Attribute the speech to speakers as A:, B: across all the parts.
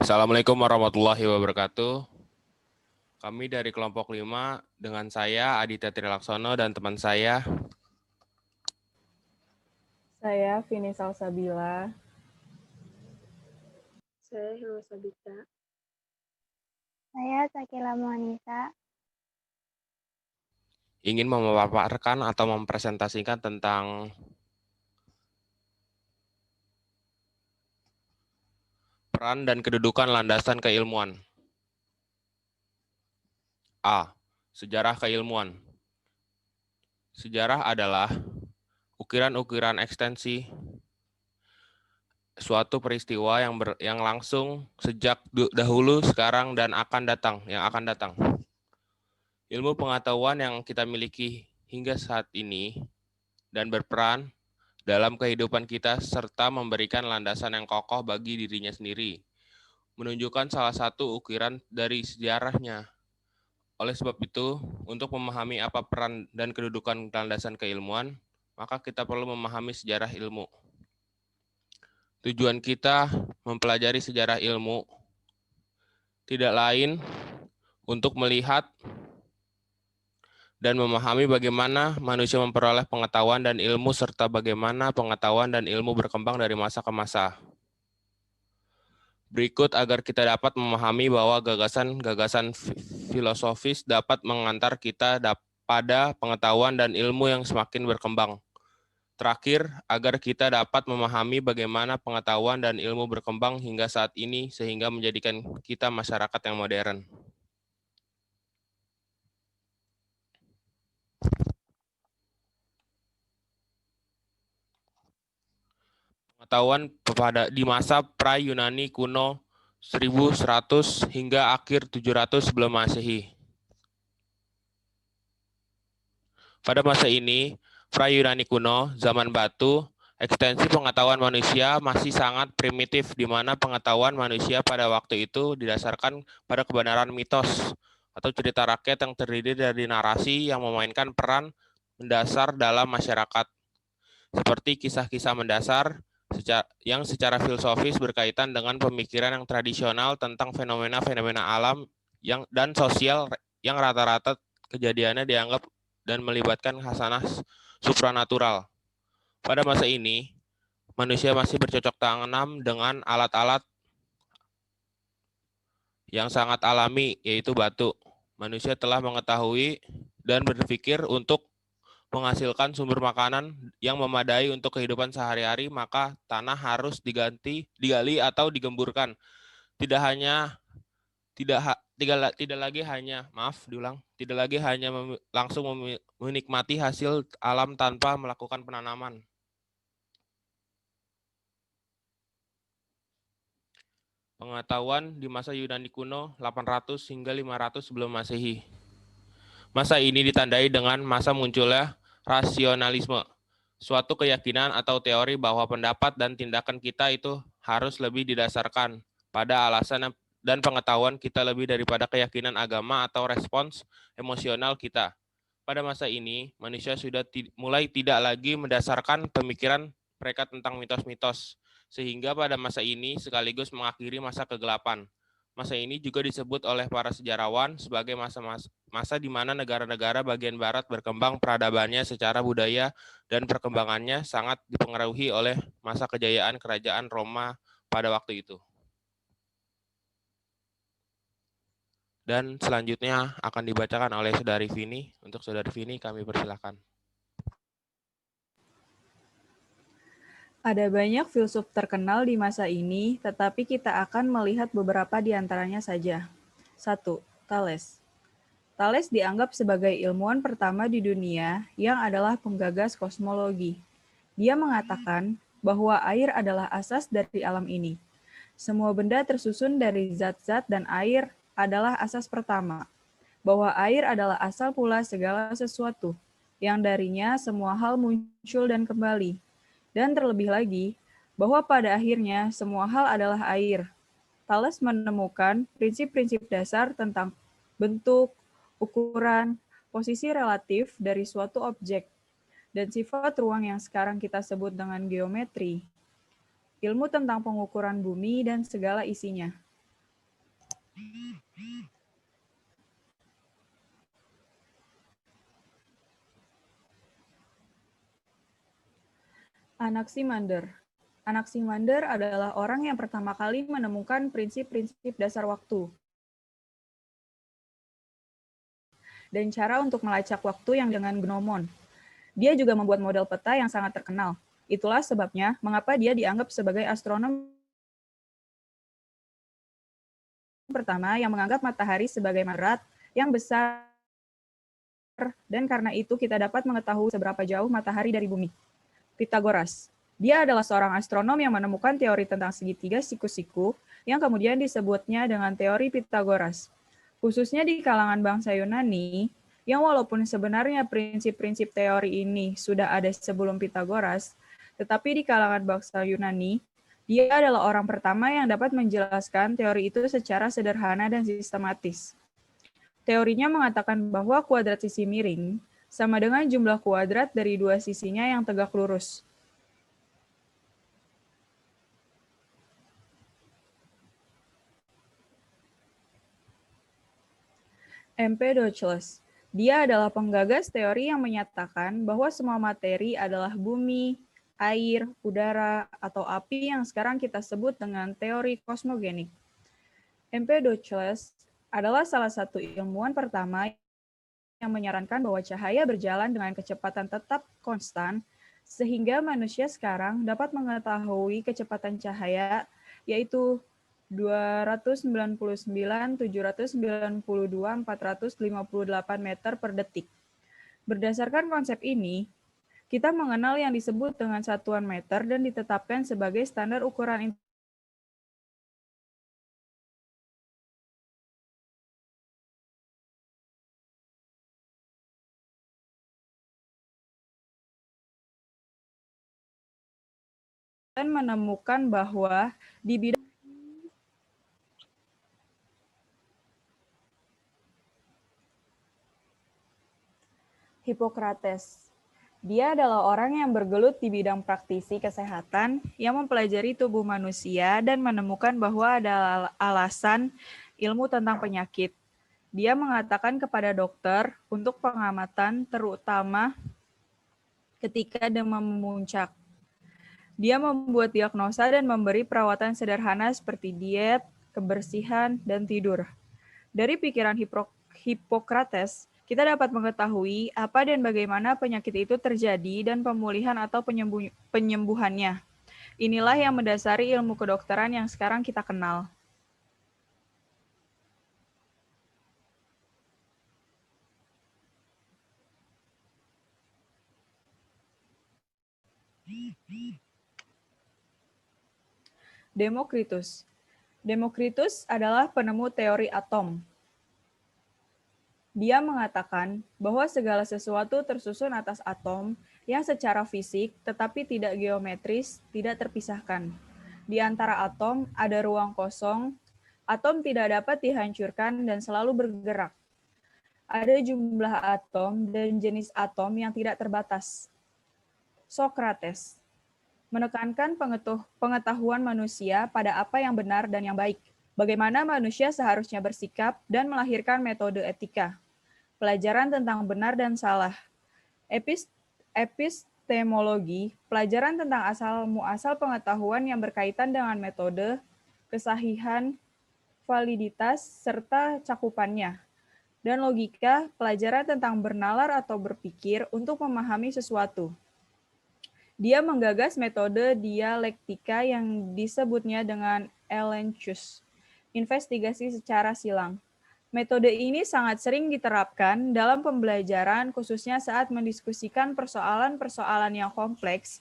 A: Assalamualaikum warahmatullahi wabarakatuh. Kami dari kelompok 5 dengan saya Aditya Trilaksono dan teman saya.
B: Saya Vini Salsabila.
C: Saya Hilma Sabita.
D: Saya Sakila Muanisa.
A: Ingin memaparkan atau mempresentasikan tentang peran dan kedudukan landasan keilmuan. A. Sejarah keilmuan. Sejarah adalah ukiran-ukiran ekstensi suatu peristiwa yang langsung sejak dahulu, sekarang, dan yang akan datang. Ilmu pengetahuan yang kita miliki hingga saat ini dan berperan dalam kehidupan kita serta memberikan landasan yang kokoh bagi dirinya sendiri, menunjukkan salah satu ukiran dari sejarahnya. Oleh sebab itu, untuk memahami apa peran dan kedudukan landasan keilmuan, maka kita perlu memahami sejarah ilmu. Tujuan kita mempelajari sejarah ilmu tidak lain untuk melihat dan memahami bagaimana manusia memperoleh pengetahuan dan ilmu serta bagaimana pengetahuan dan ilmu berkembang dari masa ke masa. Berikut agar kita dapat memahami bahwa gagasan-gagasan filosofis dapat mengantar kita pada pengetahuan dan ilmu yang semakin berkembang. Terakhir, agar kita dapat memahami bagaimana pengetahuan dan ilmu berkembang hingga saat ini sehingga menjadikan kita masyarakat yang modern. Pengetahuan di masa pra-Yunani kuno 1100 hingga akhir 700 sebelum Masehi. Pada masa ini, pra-Yunani kuno, zaman batu, ekstensi pengetahuan manusia masih sangat primitif, di mana pengetahuan manusia pada waktu itu didasarkan pada kebenaran mitos atau cerita rakyat yang terdiri dari narasi yang memainkan peran mendasar dalam masyarakat, seperti kisah-kisah mendasar yang secara filosofis berkaitan dengan pemikiran yang tradisional tentang fenomena-fenomena alam dan sosial yang rata-rata kejadiannya dianggap dan melibatkan khasanah supranatural. Pada masa ini, manusia masih bercocok tanam dengan alat-alat yang sangat alami, yaitu batu. Manusia telah mengetahui dan berpikir untuk menghasilkan sumber makanan yang memadai untuk kehidupan sehari-hari, maka tanah harus digali atau digemburkan. Tidak lagi hanya langsung menikmati hasil alam tanpa melakukan penanaman. Pengetahuan di masa Yunani kuno 800 hingga 500 sebelum Masehi. Masa ini ditandai dengan masa munculnya rasionalisme, suatu keyakinan atau teori bahwa pendapat dan tindakan kita itu harus lebih didasarkan pada alasan dan pengetahuan kita lebih daripada keyakinan agama atau respons emosional kita. Pada masa ini, manusia sudah mulai tidak lagi mendasarkan pemikiran mereka tentang mitos-mitos, sehingga pada masa ini sekaligus mengakhiri masa kegelapan. Masa ini juga disebut oleh para sejarawan sebagai masa di mana negara-negara bagian barat berkembang peradabannya secara budaya dan perkembangannya sangat dipengaruhi oleh masa kejayaan kerajaan Roma pada waktu itu. Dan selanjutnya akan dibacakan oleh Saudari Vini. Untuk Saudari Vini kami persilakan.
B: Ada banyak filsuf terkenal di masa ini, tetapi kita akan melihat beberapa di antaranya saja. 1. Thales. Thales dianggap sebagai ilmuwan pertama di dunia yang adalah penggagas kosmologi. Dia mengatakan bahwa air adalah asas dari alam ini. Semua benda tersusun dari zat-zat dan air adalah asas pertama. Bahwa air adalah asal pula segala sesuatu, yang darinya semua hal muncul dan kembali. Dan terlebih lagi, bahwa pada akhirnya semua hal adalah air. Thales menemukan prinsip-prinsip dasar tentang bentuk, ukuran, posisi relatif dari suatu objek, dan sifat ruang yang sekarang kita sebut dengan geometri. Ilmu tentang pengukuran bumi dan segala isinya. Anaximander. Anaximander adalah orang yang pertama kali menemukan prinsip-prinsip dasar waktu dan cara untuk melacak waktu yang dengan gnomon. Dia juga membuat model peta yang sangat terkenal. Itulah sebabnya mengapa dia dianggap sebagai astronom pertama yang menganggap matahari sebagai berat yang besar, dan karena itu kita dapat mengetahui seberapa jauh matahari dari bumi. Pitagoras. Dia adalah seorang astronom yang menemukan teori tentang segitiga siku-siku yang kemudian disebutnya dengan teori Pitagoras. Khususnya di kalangan bangsa Yunani, yang walaupun sebenarnya prinsip-prinsip teori ini sudah ada sebelum Pitagoras, tetapi di kalangan bangsa Yunani, dia adalah orang pertama yang dapat menjelaskan teori itu secara sederhana dan sistematis. Teorinya mengatakan bahwa kuadrat sisi miring sama dengan jumlah kuadrat dari dua sisinya yang tegak lurus. Empedocles. Dia adalah penggagas teori yang menyatakan bahwa semua materi adalah bumi, air, udara, atau api yang sekarang kita sebut dengan teori kosmogenik. Empedocles adalah salah satu ilmuwan pertama yang menyarankan bahwa cahaya berjalan dengan kecepatan tetap konstan, sehingga manusia sekarang dapat mengetahui kecepatan cahaya, yaitu 299.792.458 meter per detik. Berdasarkan konsep ini, kita mengenal yang disebut dengan satuan meter dan ditetapkan sebagai standar ukuran dan menemukan bahwa di bidang Hippocrates. Dia adalah orang yang bergelut di bidang praktisi kesehatan yang mempelajari tubuh manusia dan menemukan bahwa ada alasan ilmu tentang penyakit. Dia mengatakan kepada dokter untuk pengamatan terutama ketika demam memuncak. Dia membuat diagnosa dan memberi perawatan sederhana seperti diet, kebersihan, dan tidur. Dari pikiran Hippocrates, kita dapat mengetahui apa dan bagaimana penyakit itu terjadi dan pemulihan atau penyembuhannya. Inilah yang mendasari ilmu kedokteran yang sekarang kita kenal. Demokritus. Demokritus adalah penemu teori atom. Dia mengatakan bahwa segala sesuatu tersusun atas atom yang secara fisik tetapi tidak geometris tidak terpisahkan. Di antara atom ada ruang kosong, atom tidak dapat dihancurkan dan selalu bergerak. Ada jumlah atom dan jenis atom yang tidak terbatas. Socrates menekankan pengetahuan manusia pada apa yang benar dan yang baik. Bagaimana manusia seharusnya bersikap dan melahirkan metode etika. Pelajaran tentang benar dan salah. Epistemologi, pelajaran tentang asal-muasal pengetahuan yang berkaitan dengan metode, kesahihan, validitas, serta cakupannya. Dan logika, pelajaran tentang bernalar atau berpikir untuk memahami sesuatu. Dia menggagas metode dialektika yang disebutnya dengan elenchus, investigasi secara silang. Metode ini sangat sering diterapkan dalam pembelajaran, khususnya saat mendiskusikan persoalan-persoalan yang kompleks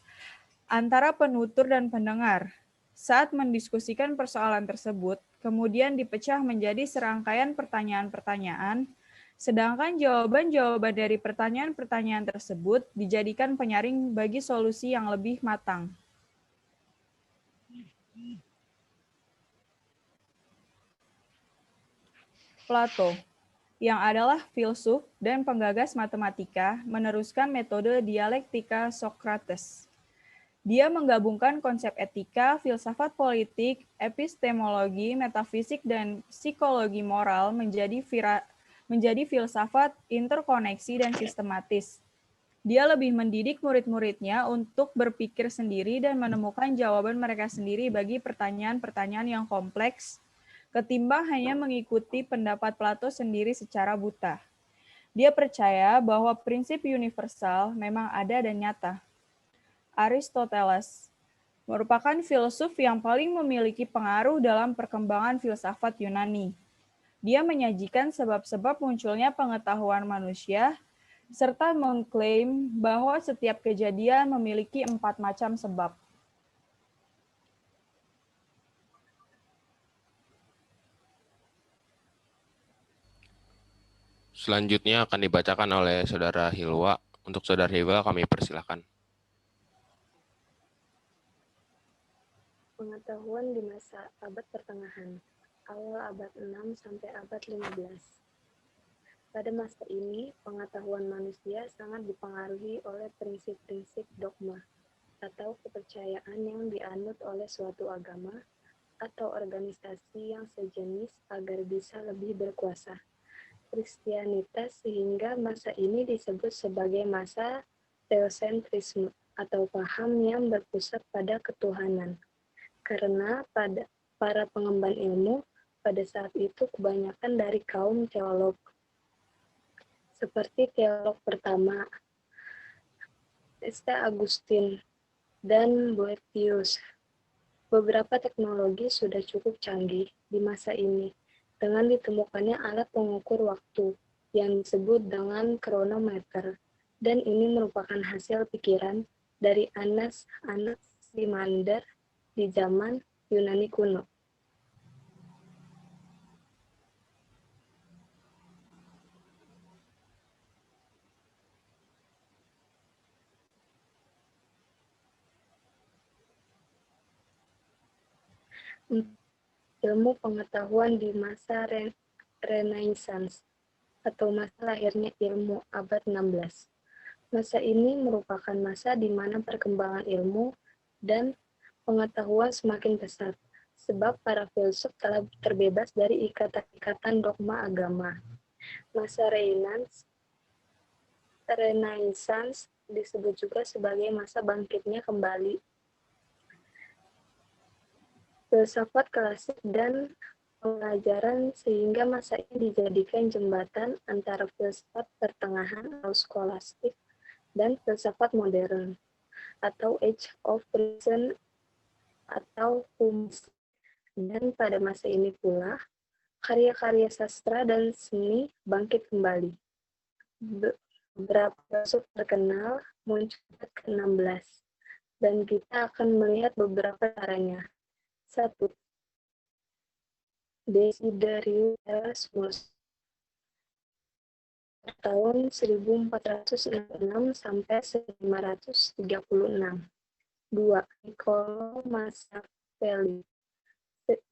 B: antara penutur dan pendengar. Saat mendiskusikan persoalan tersebut, kemudian dipecah menjadi serangkaian pertanyaan-pertanyaan, sedangkan jawaban-jawaban dari pertanyaan-pertanyaan tersebut dijadikan penyaring bagi solusi yang lebih matang. Plato, yang adalah filsuf dan penggagas matematika, meneruskan metode dialektika Socrates. Dia menggabungkan konsep etika, filsafat politik, epistemologi, metafisik, dan psikologi moral menjadi filsafat interkoneksi dan sistematis. Dia lebih mendidik murid-muridnya untuk berpikir sendiri dan menemukan jawaban mereka sendiri bagi pertanyaan-pertanyaan yang kompleks, ketimbang hanya mengikuti pendapat Plato sendiri secara buta. Dia percaya bahwa prinsip universal memang ada dan nyata. Aristoteles merupakan filsuf yang paling memiliki pengaruh dalam perkembangan filsafat Yunani. Dia menyajikan sebab-sebab munculnya pengetahuan manusia, serta mengklaim bahwa setiap kejadian memiliki 4 macam sebab.
A: Selanjutnya akan dibacakan oleh Saudara Hilwa. Untuk Saudara Hilwa kami persilakan.
C: Pengetahuan di masa abad pertengahan, awal abad 6 sampai abad 15. Pada masa ini, pengetahuan manusia sangat dipengaruhi oleh prinsip-prinsip dogma atau kepercayaan yang dianut oleh suatu agama atau organisasi yang sejenis agar bisa lebih berkuasa. Kristianitas sehingga masa ini disebut sebagai masa teosentrisme atau paham yang berpusat pada ketuhanan. Karena para pengemban ilmu pada saat itu kebanyakan dari kaum teolog. Seperti teolog pertama, St. Augustine, dan Boethius. Beberapa teknologi sudah cukup canggih di masa ini dengan ditemukannya alat pengukur waktu yang disebut dengan kronometer, dan ini merupakan hasil pikiran dari Anaximander di zaman Yunani kuno. Ilmu pengetahuan di masa Renaissance atau masa lahirnya ilmu abad 16. Masa ini merupakan masa di mana perkembangan ilmu dan pengetahuan semakin pesat, sebab para filsuf telah terbebas dari ikatan-ikatan dogma agama. Masa Renaissance disebut juga sebagai masa bangkitnya kembali filsafat klasik dan pengajaran, sehingga masa ini dijadikan jembatan antara filsafat pertengahan atau skolastik dan filsafat modern atau Age of Reason atau humanistik. Dan pada masa ini pula, karya-karya sastra dan seni bangkit kembali. Beberapa filsuf terkenal muncul ke-16, dan kita akan melihat beberapa caranya. 1. Desiderius Erasmus tahun 1406 sampai 1536. 2. Niccolo Machiavelli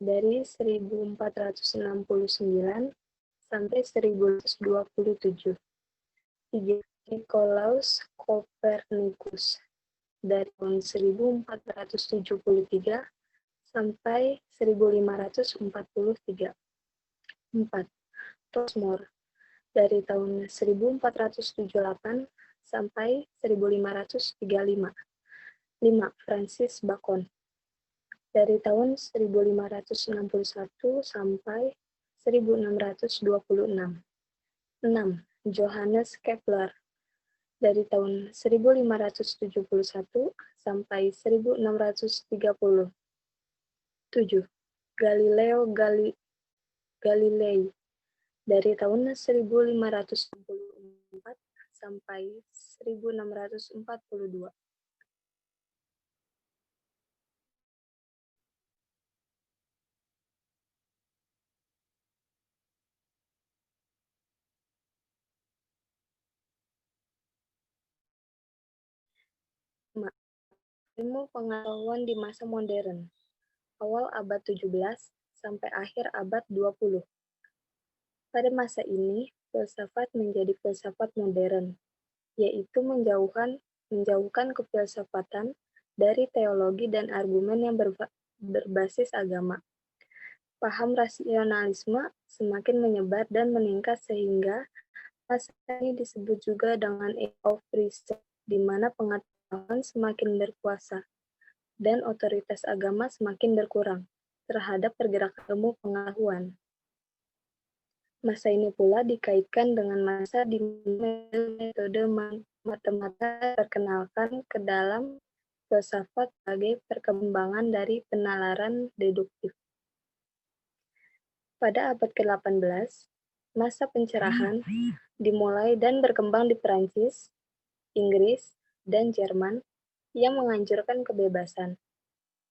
C: dari 1469 sampai 1127. 3. Nicolaus Copernicus dari tahun 1473 sampai 1543. 4. Thomas More dari tahun 1478 sampai 1535. 5. Francis Bacon dari tahun 1561 sampai 1626. 6. Johannes Kepler dari tahun 1571 sampai 1630. 7. Galileo Galilei dari tahun 1564 sampai 1642. Ilmu pengetahuan di masa modern, awal abad 17 sampai akhir abad 20. Pada masa ini, filsafat menjadi filsafat modern, yaitu menjauhkan kefilsafatan dari teologi dan argumen yang berbasis agama. Paham rasionalisme semakin menyebar dan meningkat sehingga masa ini disebut juga dengan age of reason, di mana pengetahuan semakin berkuasa dan otoritas agama semakin berkurang terhadap pergerakan ilmu pengetahuan. Masa ini pula dikaitkan dengan masa di mana metode matematika terkenalkan ke dalam filsafat sebagai perkembangan dari penalaran deduktif. Pada abad ke-18, masa pencerahan dimulai dan berkembang di Perancis, Inggris, dan Jerman yang menganjurkan kebebasan,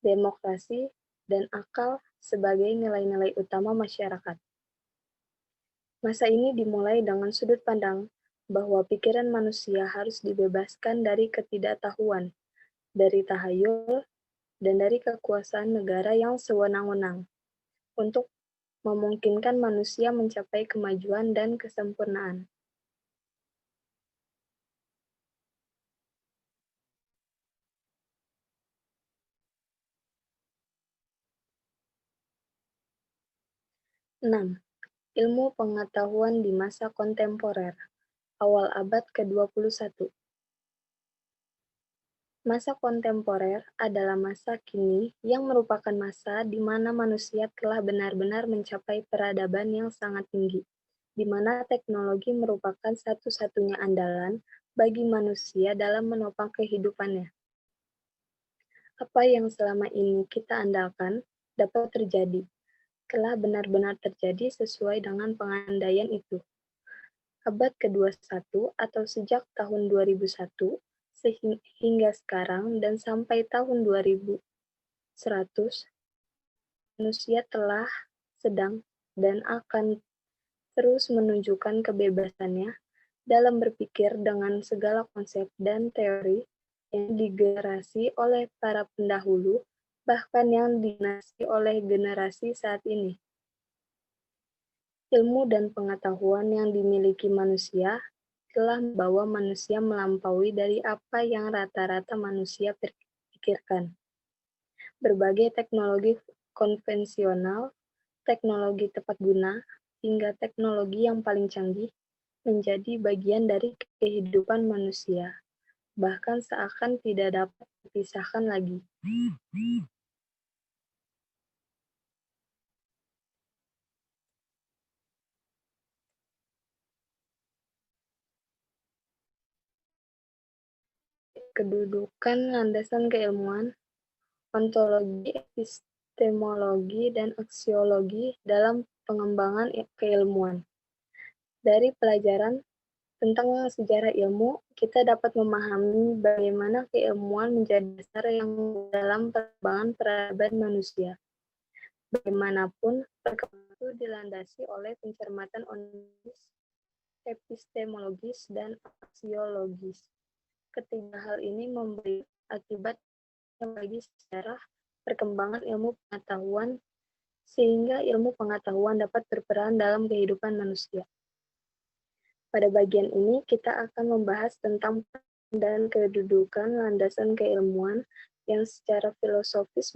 C: demokrasi, dan akal sebagai nilai-nilai utama masyarakat. Masa ini dimulai dengan sudut pandang bahwa pikiran manusia harus dibebaskan dari ketidaktahuan, dari tahayul, dan dari kekuasaan negara yang sewenang-wenang untuk memungkinkan manusia mencapai kemajuan dan kesempurnaan. Enam, ilmu pengetahuan di masa kontemporer, awal abad ke-21. Masa kontemporer adalah masa kini yang merupakan masa di mana manusia telah benar-benar mencapai peradaban yang sangat tinggi, di mana teknologi merupakan satu-satunya andalan bagi manusia dalam menopang kehidupannya. Apa yang selama ini kita andalkan dapat terjadi, telah benar-benar terjadi sesuai dengan pengandaian itu. Abad ke-21 atau sejak tahun 2001 hingga sekarang dan sampai tahun 2100, manusia telah, sedang, dan akan terus menunjukkan kebebasannya dalam berpikir dengan segala konsep dan teori yang digenerasi oleh para pendahulu, bahkan yang digenerasi oleh generasi saat ini. Ilmu dan pengetahuan yang dimiliki manusia telah membawa manusia melampaui dari apa yang rata-rata manusia pikirkan. Berbagai teknologi konvensional, teknologi tepat guna, hingga teknologi yang paling canggih menjadi bagian dari kehidupan manusia, bahkan seakan tidak dapat dipisahkan lagi. Kedudukan landasan keilmuan, ontologi, epistemologi, dan aksiologi dalam pengembangan keilmuan. Dari pelajaran tentang sejarah ilmu, kita dapat memahami bagaimana keilmuan menjadi dasar yang dalam perkembangan peradaban manusia. Bagaimanapun, perkembangan itu dilandasi oleh pencermatan ontologis, epistemologis, dan aksiologis. Ketiga hal ini memberi akibat bagi sejarah perkembangan ilmu pengetahuan, sehingga ilmu pengetahuan dapat berperan dalam kehidupan manusia. Pada bagian ini, kita akan membahas tentang dan kedudukan landasan keilmuan yang secara filosofis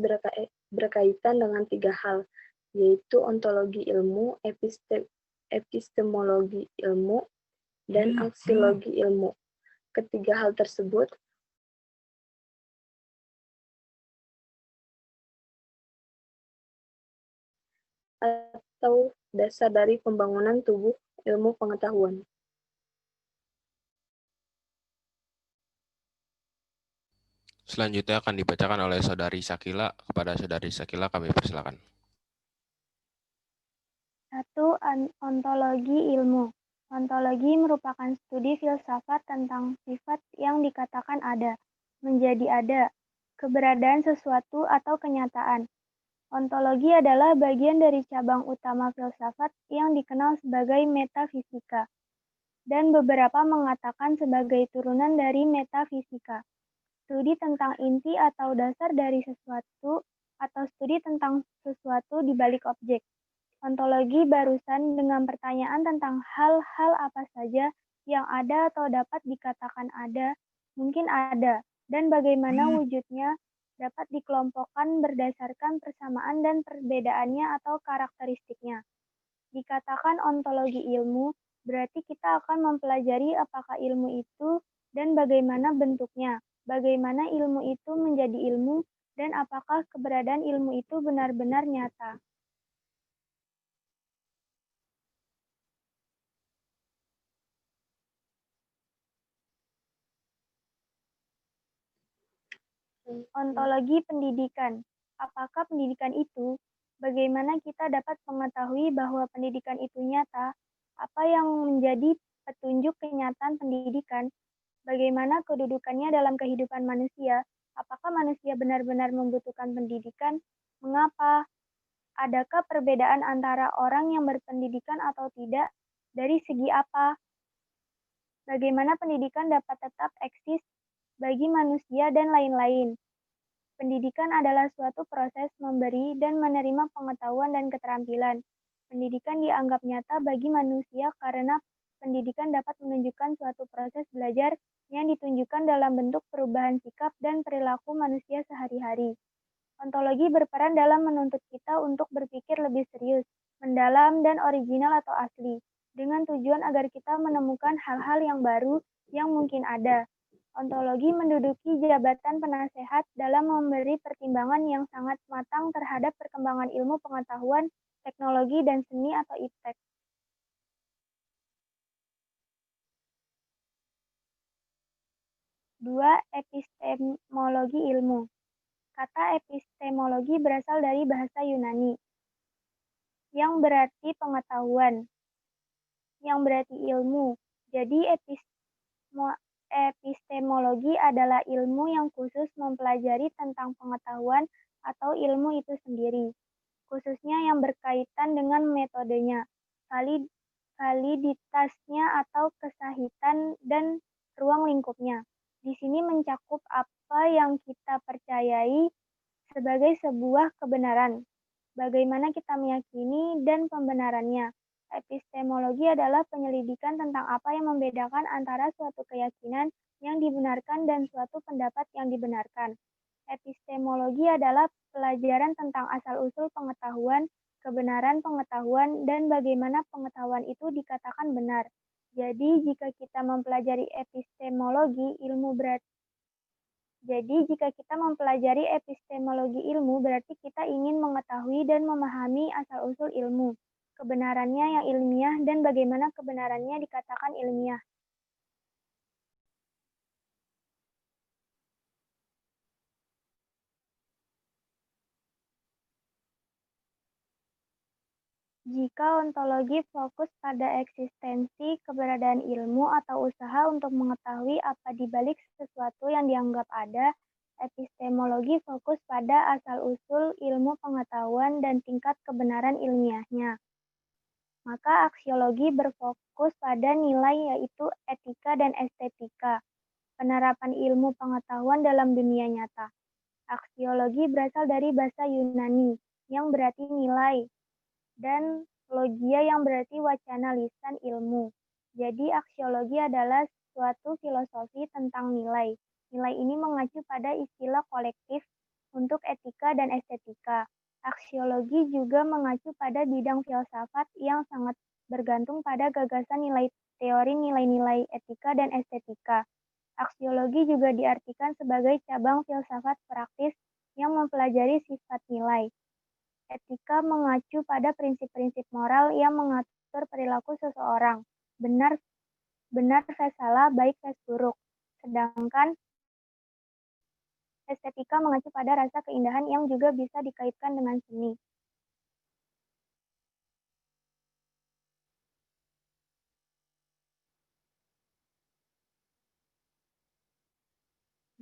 C: berkaitan dengan tiga hal, yaitu ontologi ilmu, epistemologi ilmu, dan aksiologi ilmu. Ketiga hal tersebut atau dasar dari pembangunan tubuh ilmu pengetahuan.
A: Selanjutnya akan dibacakan oleh Saudari Sakila. Kepada Saudari Sakila kami persilakan.
D: 1. Ontologi ilmu. Ontologi merupakan studi filsafat tentang sifat yang dikatakan ada, menjadi ada, keberadaan sesuatu atau kenyataan. Ontologi adalah bagian dari cabang utama filsafat yang dikenal sebagai metafisika, dan beberapa mengatakan sebagai turunan dari metafisika. Studi tentang inti atau dasar dari sesuatu atau studi tentang sesuatu di balik objek. Ontologi barusan dengan pertanyaan tentang hal-hal apa saja yang ada atau dapat dikatakan ada, mungkin ada, dan bagaimana wujudnya dapat dikelompokkan berdasarkan persamaan dan perbedaannya atau karakteristiknya. Dikatakan ontologi ilmu, berarti kita akan mempelajari apakah ilmu itu dan bagaimana bentuknya, bagaimana ilmu itu menjadi ilmu, dan apakah keberadaan ilmu itu benar-benar nyata. Ontologi pendidikan. Apakah pendidikan itu? Bagaimana kita dapat mengetahui bahwa pendidikan itu nyata? Apa yang menjadi petunjuk kenyataan pendidikan? Bagaimana kedudukannya dalam kehidupan manusia? Apakah manusia benar-benar membutuhkan pendidikan? Mengapa? Adakah perbedaan antara orang yang berpendidikan atau tidak? Dari segi apa? Bagaimana pendidikan dapat tetap eksis bagi manusia dan lain-lain? Pendidikan adalah suatu proses memberi dan menerima pengetahuan dan keterampilan. Pendidikan dianggap nyata bagi manusia karena pendidikan dapat menunjukkan suatu proses belajar yang ditunjukkan dalam bentuk perubahan sikap dan perilaku manusia sehari-hari. Ontologi berperan dalam menuntut kita untuk berpikir lebih serius, mendalam, dan original atau asli, dengan tujuan agar kita menemukan hal-hal yang baru yang mungkin ada. Ontologi menduduki jabatan penasehat dalam memberi pertimbangan yang sangat matang terhadap perkembangan ilmu pengetahuan, teknologi, dan seni atau iptek. Dua, epistemologi ilmu. Kata epistemologi berasal dari bahasa Yunani, yang berarti pengetahuan, yang berarti ilmu. Jadi epistemologi adalah ilmu yang khusus mempelajari tentang pengetahuan atau ilmu itu sendiri, khususnya yang berkaitan dengan metodenya, validitasnya atau kesahihan dan ruang lingkupnya. Di sini mencakup apa yang kita percayai sebagai sebuah kebenaran, bagaimana kita meyakini dan pembenarannya. Epistemologi adalah penyelidikan tentang apa yang membedakan antara suatu keyakinan yang dibenarkan dan suatu pendapat yang dibenarkan. Epistemologi adalah pelajaran tentang asal-usul pengetahuan, kebenaran pengetahuan, dan bagaimana pengetahuan itu dikatakan benar. Jadi, jika kita mempelajari epistemologi ilmu berarti kita ingin mengetahui dan memahami asal-usul ilmu, kebenarannya yang ilmiah, dan bagaimana kebenarannya dikatakan ilmiah. Jika ontologi fokus pada eksistensi, keberadaan ilmu, atau usaha untuk mengetahui apa di balik sesuatu yang dianggap ada, epistemologi fokus pada asal-usul ilmu pengetahuan dan tingkat kebenaran ilmiahnya. Maka aksiologi berfokus pada nilai yaitu etika dan estetika, penerapan ilmu pengetahuan dalam dunia nyata. Aksiologi berasal dari bahasa Yunani yang berarti nilai, dan logia yang berarti wacana lisan ilmu. Jadi aksiologi adalah suatu filosofi tentang nilai. Nilai ini mengacu pada istilah kolektif untuk etika dan estetika. Aksiologi juga mengacu pada bidang filsafat yang sangat bergantung pada gagasan nilai teori nilai-nilai etika dan estetika. Aksiologi juga diartikan sebagai cabang filsafat praktis yang mempelajari sifat nilai. Etika mengacu pada prinsip-prinsip moral yang mengatur perilaku seseorang, benar versus salah, baik versus buruk. Sedangkan estetika mengacu pada rasa keindahan yang juga bisa dikaitkan dengan seni.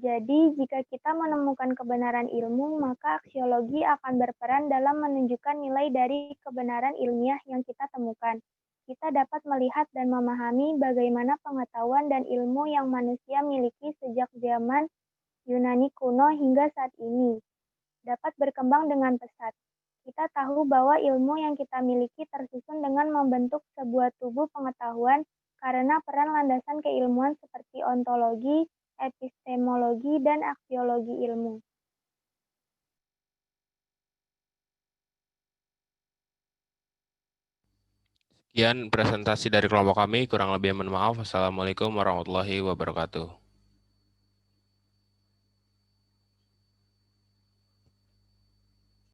D: Jadi, jika kita menemukan kebenaran ilmu, maka aksiologi akan berperan dalam menunjukkan nilai dari kebenaran ilmiah yang kita temukan. Kita dapat melihat dan memahami bagaimana pengetahuan dan ilmu yang manusia miliki sejak zaman Yunani kuno hingga saat ini dapat berkembang dengan pesat. Kita tahu bahwa ilmu yang kita miliki tersusun dengan membentuk sebuah tubuh pengetahuan karena peran landasan keilmuan seperti ontologi, epistemologi, dan aksiologi ilmu.
A: Sekian presentasi dari kelompok kami, kurang lebih mohon maaf. Wassalamualaikum warahmatullahi wabarakatuh.